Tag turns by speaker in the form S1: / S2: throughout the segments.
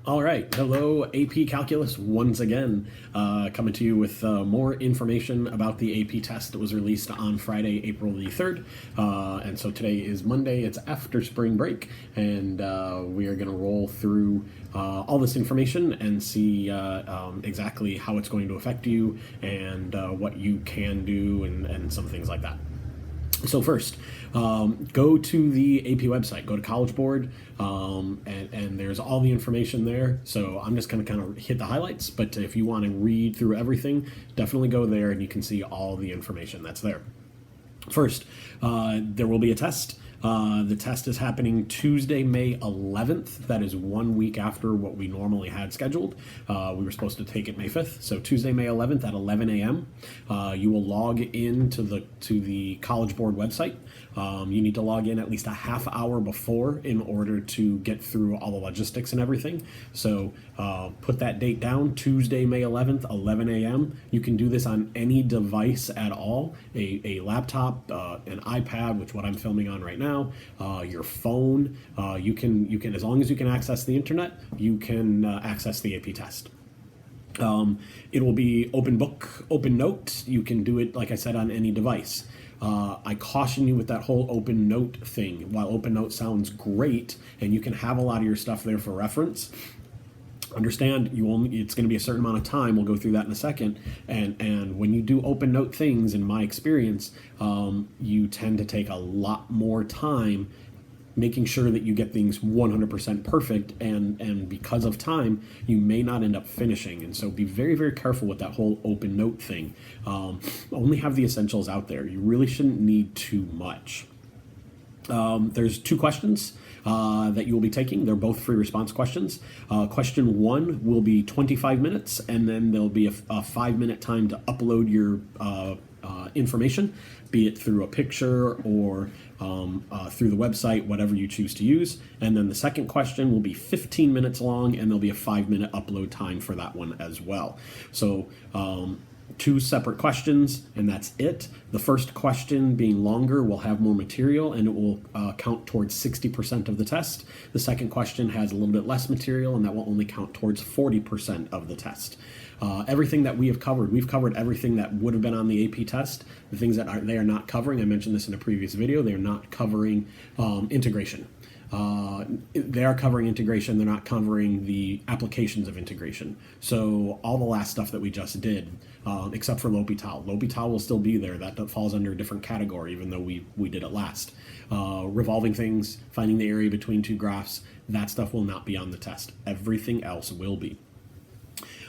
S1: All right, hello AP Calculus once again, coming to you with more information about the AP test that was released on Friday, April the 3rd. And so today is Monday, it's after spring break, and we are going to roll through all this information and see exactly how it's going to affect you and what you can do and some things like that. So first, go to the AP website, go to College Board, and there's all the information there. So I'm just going to kind of hit the highlights, but if you want to read through everything, definitely go there and you can see all the information that's there. First, there will be a test. The test is happening Tuesday, May 11th. That is 1 week after what we normally had scheduled. We were supposed to take it May 5th. So Tuesday, May 11th at 11 a.m. You will log in to the College Board website. You need to log in at least a half hour before in order to get through all the logistics and everything. So put that date down, Tuesday, May 11th, 11 a.m. You can do this on any device at all, a laptop, an iPad, which what I'm filming on right now, your phone. You can as long as you can access the internet, you can access the AP test. It will be open book, open note. You can do it, like I said, on any device. I caution you with that whole open note thing. While open note sounds great and you can have a lot of your stuff there for reference, understand it's going to be a certain amount of time. We'll go through that in a second. And when you do open note things, in my experience, you tend to take a lot more time making sure that you get things 100% perfect, and because of time, you may not end up finishing. And so be very, very careful with that whole open note thing. Only have the essentials out there. You really shouldn't need too much. There's two questions that you will be taking. They're both free response questions. Question one will be 25 minutes, and then there'll be a 5-minute time to upload your information, be it through a picture or through the website, whatever you choose to use. And then the second question will be 15 minutes long, and there'll be a 5-minute upload time for that one as well. So two separate questions, and that's it. The first question, being longer, will have more material, and it will count towards 60% of the test. The second question has a little bit less material, and that will only count towards 40% of the test. Everything that we have covered, we've covered everything that would have been on the AP test. The things that they are not covering, I mentioned this in a previous video, they are not covering integration. They are covering integration, they're not covering the applications of integration. So all the last stuff that we just did, except for L'Hopital. L'Hopital will still be there. That falls under a different category, even though we did it last. Revolving things, finding the area between two graphs, that stuff will not be on the test. Everything else will be.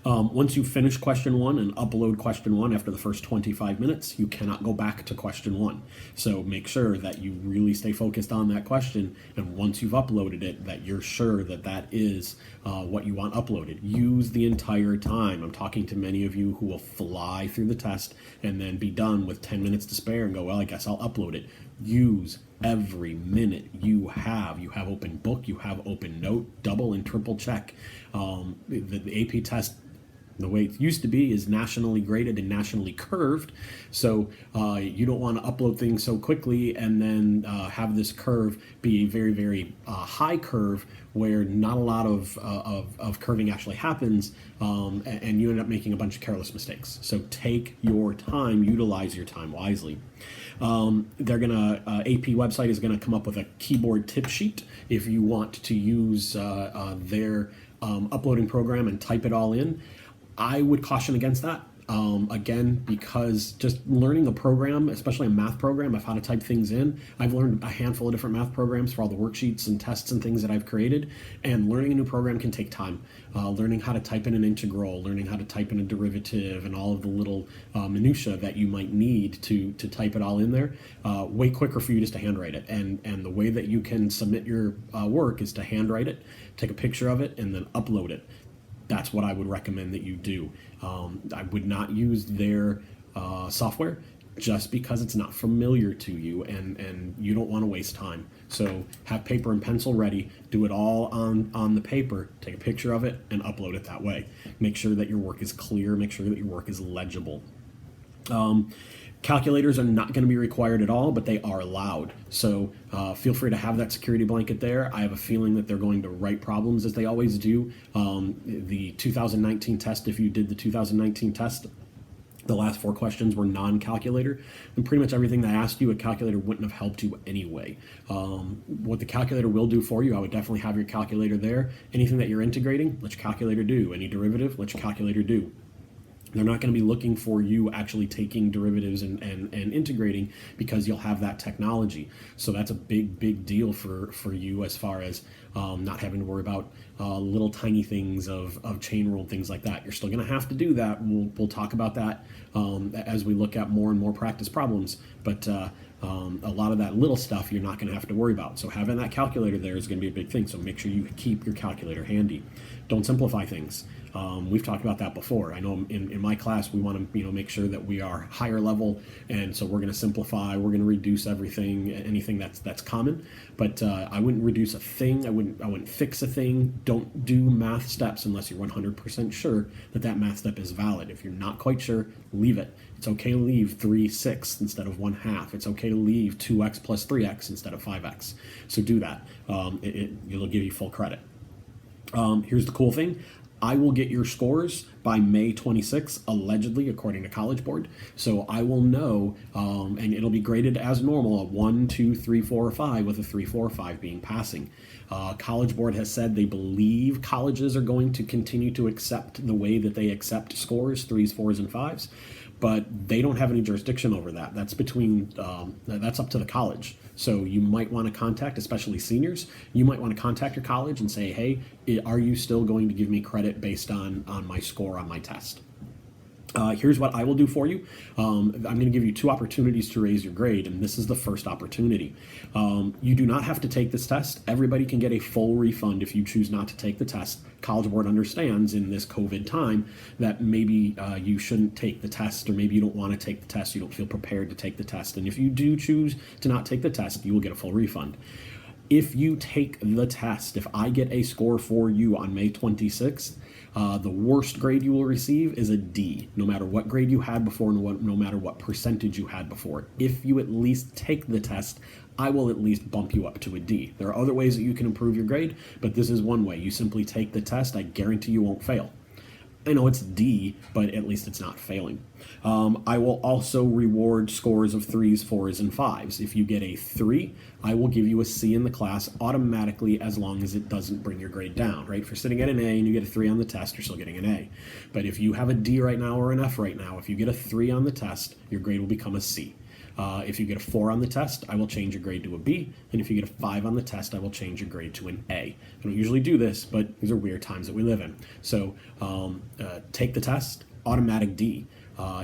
S1: Once you finish question one and upload question one after the first 25 minutes, you cannot go back to question one. So make sure that you really stay focused on that question, and once you've uploaded it, that you're sure that that is what you want uploaded. Use the entire time. I'm talking to many of you who will fly through the test and then be done with 10 minutes to spare and go, well, I guess I'll upload it. Use every minute you have. You have open book, you have open note, double and triple check. The AP test, the way it used to be, is nationally graded and nationally curved. So you don't want to upload things so quickly and then have this curve be a very, very high curve where not a lot of curving actually happens, and you end up making a bunch of careless mistakes. So take your time, utilize your time wisely. AP website is gonna come up with a keyboard tip sheet if you want to use their uploading program and type it all in. I would caution against that. Again, because just learning a program, especially a math program, of how to type things in. I've learned a handful of different math programs for all the worksheets and tests and things that I've created, and learning a new program can take time. Learning how to type in an integral, learning how to type in a derivative, and all of the little minutia that you might need to type it all in there, way quicker for you just to handwrite it. And the way that you can submit your work is to handwrite it, take a picture of it, and then upload it. That's what I would recommend that you do. I would not use their software just because it's not familiar to you, and you don't want to waste time. So have paper and pencil ready, do it all on the paper, take a picture of it, and upload it that way. Make sure that your work is clear, make sure that your work is legible. Calculators are not going to be required at all, but they are allowed. So feel free to have that security blanket there. I have a feeling that they're going to write problems as they always do. The 2019 test, if you did the 2019 test, the last 4 questions were non-calculator, and pretty much everything they asked you, a calculator wouldn't have helped you anyway. What the calculator will do for you, I would definitely have your calculator there. Anything that you're integrating, let your calculator do. Any derivative, let your calculator do. They're not going to be looking for you actually taking derivatives and integrating, because you'll have that technology. So that's a big deal for you, as far as not having to worry about little tiny things of chain rule, things like that. You're still going to have to do that. We'll talk about that as we look at more and more practice problems. But a lot of that little stuff you're not going to have to worry about. So having that calculator there is going to be a big thing. So make sure you keep your calculator handy. Don't simplify things. We've talked about that before. I know in my class we want to make sure that we are higher level, and so we're going to simplify. We're going to reduce everything, anything that's common. But I wouldn't reduce a thing. I wouldn't fix a thing. Don't do math steps unless you're 100% sure that math step is valid. If you're not quite sure, leave it. It's okay to leave 3/6 instead of 1/2. It's okay to leave 2x plus 3x instead of 5x. So do that. It'll give you full credit. Here's the cool thing. I will get your scores by May 26th, allegedly, according to College Board. So I will know, and it'll be graded as normal, a 1, 2, 3, 4, or 5, with a 3, 4, or 5 being passing. College Board has said they believe colleges are going to continue to accept the way that they accept scores, 3s, 4s, and 5s. But they don't have any jurisdiction over that. That's that's up to the college. So you might want to contact, especially seniors, you might want to contact your college and say, hey, are you still going to give me credit based on my score on my test? Here's what I will do for you. I'm going to give you 2 opportunities to raise your grade, and this is the first opportunity. You do not have to take this test. Everybody can get a full refund if you choose not to take the test. College Board understands in this COVID time that maybe you shouldn't take the test, or maybe you don't want to take the test, you don't feel prepared to take the test. And if you do choose to not take the test, you will get a full refund. If you take the test, if I get a score for you on May 26th, the worst grade you will receive is a D, no matter what grade you had before, no matter what percentage you had before. If you at least take the test, I will at least bump you up to a D. There are other ways that you can improve your grade, but this is one way. You simply take the test. I guarantee you won't fail. I know it's D, but at least it's not failing. I will also reward scores of 3s, 4s, and 5s. If you get a 3, I will give you a C in the class automatically, as long as it doesn't bring your grade down, right? If you're sitting at an A and you get a 3 on the test, you're still getting an A. But if you have a D right now or an F right now, if you get a 3 on the test, your grade will become a C. If you get a 4 on the test, I will change your grade to a B, and if you get a 5 on the test, I will change your grade to an A. I don't usually do this, but these are weird times that we live in. So take the test, automatic D.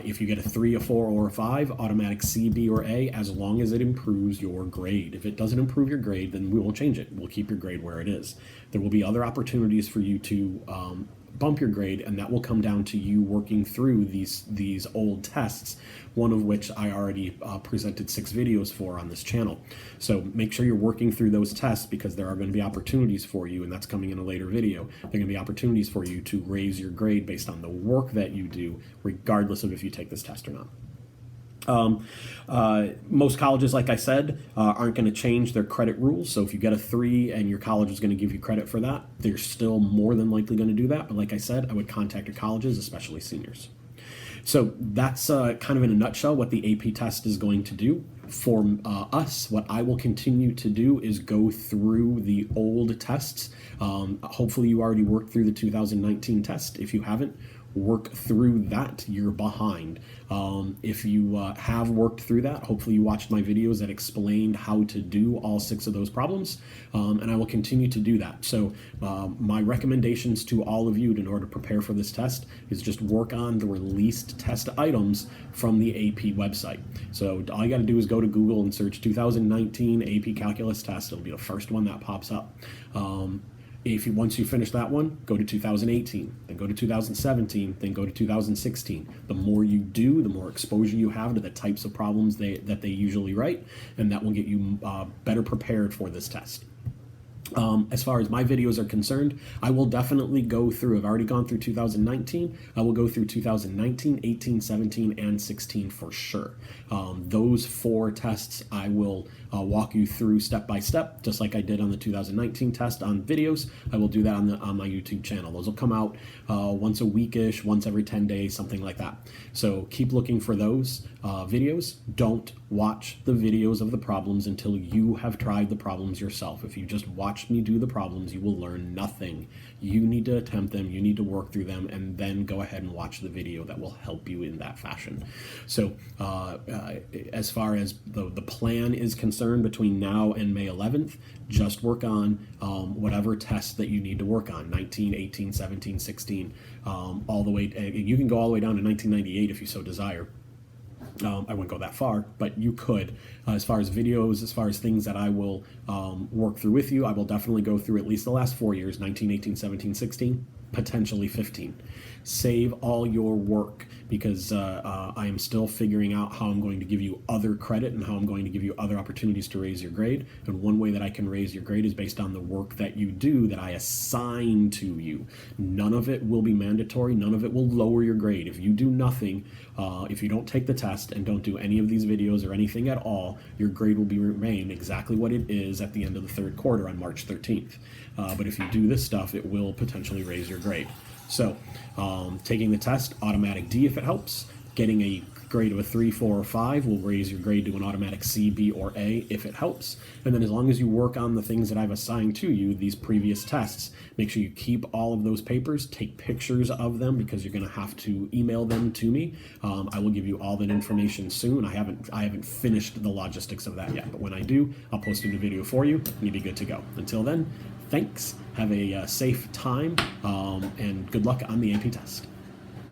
S1: If you get a 3, a 4, or a 5, automatic C, B, or A, as long as it improves your grade. If it doesn't improve your grade, then we won't change it. We'll keep your grade where it is. There will be other opportunities for you to bump your grade, and that will come down to you working through these old tests, one of which I already presented 6 videos for on this channel. So make sure you're working through those tests, because there are going to be opportunities for you, and that's coming in a later video. There are going to be opportunities for you to raise your grade based on the work that you do, regardless of if you take this test or not. Most colleges, like I said, aren't going to change their credit rules. So if you get a 3 and your college is going to give you credit for that, they're still more than likely going to do that. But like I said, I would contact your colleges, especially seniors. So that's kind of in a nutshell what the AP test is going to do. For us, what I will continue to do is go through the old tests. Hopefully you already worked through the 2019 test. If you haven't, work through that. You're behind. If you have worked through that, hopefully you watched my videos that explained how to do all 6 of those problems, and I will continue to do that. So my recommendations to all of you in order to prepare for this test is just work on the released test items from the AP website. So all you got to do is go to Google and search 2019 AP Calculus test. It'll be the first one that pops up. Once you finish that one, go to 2018, then go to 2017, then go to 2016. The more you do, the more exposure you have to the types of problems that they usually write, and that will get you better prepared for this test. As far as my videos are concerned, I will definitely go through. I've already gone through 2019. I will go through 2019, 18, 17, and 16 for sure. Those 4 tests I will walk you through step by step, just like I did on the 2019 test on videos. I will do that on my YouTube channel. Those will come out once a weekish, once every 10 days, something like that. So keep looking for those videos. Don't watch the videos of the problems until you have tried the problems yourself. If you just watch me do the problems, you will learn nothing. You need to attempt them, you need to work through them, and then go ahead and watch the video that will help you in that fashion. So as far as the plan is concerned, between now and May 11th, just work on whatever tests that you need to work on, 19, 18, 17, 16, all the way, you can go all the way down to 1998 if you so desire. I wouldn't go that far, but you could. As far as videos, as far as things that I will work through with you, I will definitely go through at least the last 4 years, 19, 18, 17, 16, potentially 15. Save all your work, because I am still figuring out how I'm going to give you other credit and how I'm going to give you other opportunities to raise your grade. And one way that I can raise your grade is based on the work that you do, that I assign to you. None of it will be mandatory. None of it will lower your grade. If you do nothing, if you don't take the test and don't do any of these videos or anything at all, your grade will remain exactly what it is at the end of the 3rd quarter on March 13th. But if you do this stuff, it will potentially raise your grade. So taking the test, automatic D if it helps. Getting a grade of a 3, 4, or 5 will raise your grade to an automatic C, B, or A if it helps. And then as long as you work on the things that I've assigned to you, these previous tests, make sure you keep all of those papers, take pictures of them, because you're going to have to email them to me. I will give you all that information soon. I haven't finished the logistics of that yet, but when I do, I'll post a new video for you and you'll be good to go. Until then, thanks, have a safe time, and good luck on the AP test.